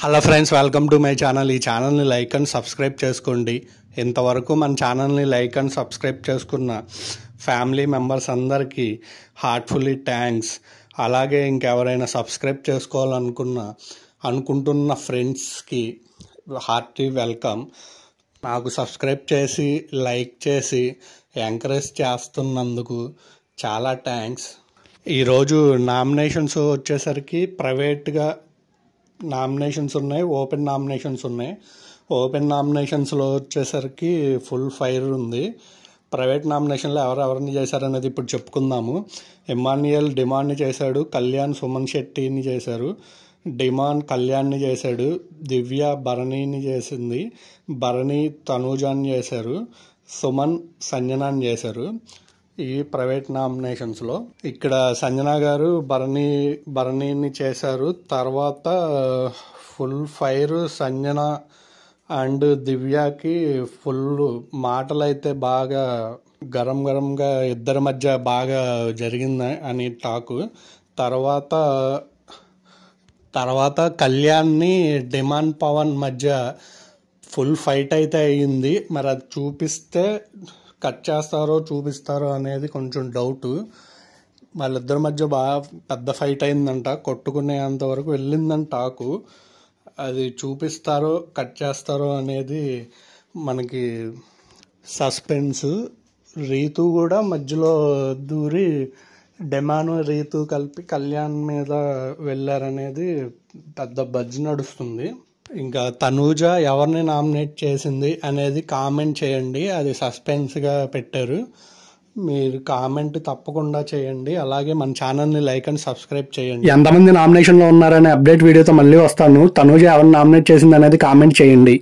Hello friends, welcome to my channel. ఈ ఛానల్ని like and subscribe చేసుకోండి. ఇంతవరకు మన ఛానల్ని లైక్ అండ్ సబ్స్క్రైబ్ చేసుకున్న ఫ్యామిలీ మెంబర్స్ అందరికీ హార్ట్ఫుల్లీ థ్యాంక్స్. అలాగే ఇంకెవరైనా సబ్స్క్రైబ్ అనుకుంటున్న ఫ్రెండ్స్కి హార్టీ వెల్కమ్. నాకు సబ్స్క్రైబ్ చేసి లైక్ చేసి ఎంకరేజ్ చేస్తున్నందుకు చాలా థ్యాంక్స్. ఈరోజు నామినేషన్స్ వచ్చేసరికి ప్రైవేట్గా నామినేషన్స్ ఉన్నాయి, ఓపెన్ నామినేషన్స్ ఉన్నాయి. ఓపెన్ నామినేషన్స్లో వచ్చేసరికి ఫుల్ ఫైర్ ఉంది. ప్రైవేట్ నామినేషన్లో ఎవరెవరిని చేశారనేది ఇప్పుడు చెప్పుకుందాము. ఇమాన్యుయల్ డిమాండ్ని చేశాడు, కళ్యాణ్ సుమన్ శెట్టిని చేశారు. డిమాండ్ కళ్యాణ్ని చేశాడు, దివ్య భరణిని చేసింది, భరణి తనూజాని చేశారు, సుమన్ సంజనాని చేశారు. ఈ ప్రైవేట్ నామినేషన్స్లో ఇక్కడ సంజన గారు భరణిని చేశారు. తర్వాత ఫుల్ ఫైర్ సంజన అండ్ దివ్యకి ఫుల్ మాటలు అయితే బాగా గరంగా ఇద్దరి మధ్య బాగా జరిగింది అని టాకు. తర్వాత కళ్యాణ్ని డిమాండ్ పవన్ మధ్య ఫుల్ ఫైట్ అయితే అయ్యింది. మరి అది కట్ చేస్తారో చూపిస్తారో అనేది కొంచెం డౌట్. వాళ్ళిద్దరి మధ్య బాగా పెద్ద ఫైట్ అయిందంట, కొట్టుకునేంత వరకు వెళ్ళిందని టాకు. అది చూపిస్తారో కట్ చేస్తారో అనేది మనకి సస్పెన్స్. రీతు కూడా మధ్యలో దూరి డెమాను రీతు కలిపి కళ్యాణ్ మీద వెళ్ళారనేది పెద్ద బజ్ నడుస్తుంది. ఇంకా తనూజ ఎవరిని నామినేట్ చేసింది అనేది కామెంట్ చేయండి. అది సస్పెన్స్గా పెట్టారు, మీరు కామెంట్ తప్పకుండా చేయండి. అలాగే మన ఛానల్ని లైక్ అండ్ సబ్స్క్రైబ్ చేయండి. ఎంతమంది నామినేషన్లో ఉన్నారనే అప్డేట్ వీడియోతో మళ్ళీ వస్తాను. తనూజ ఎవరిని నామినేట్ చేసింది అనేది కామెంట్ చేయండి.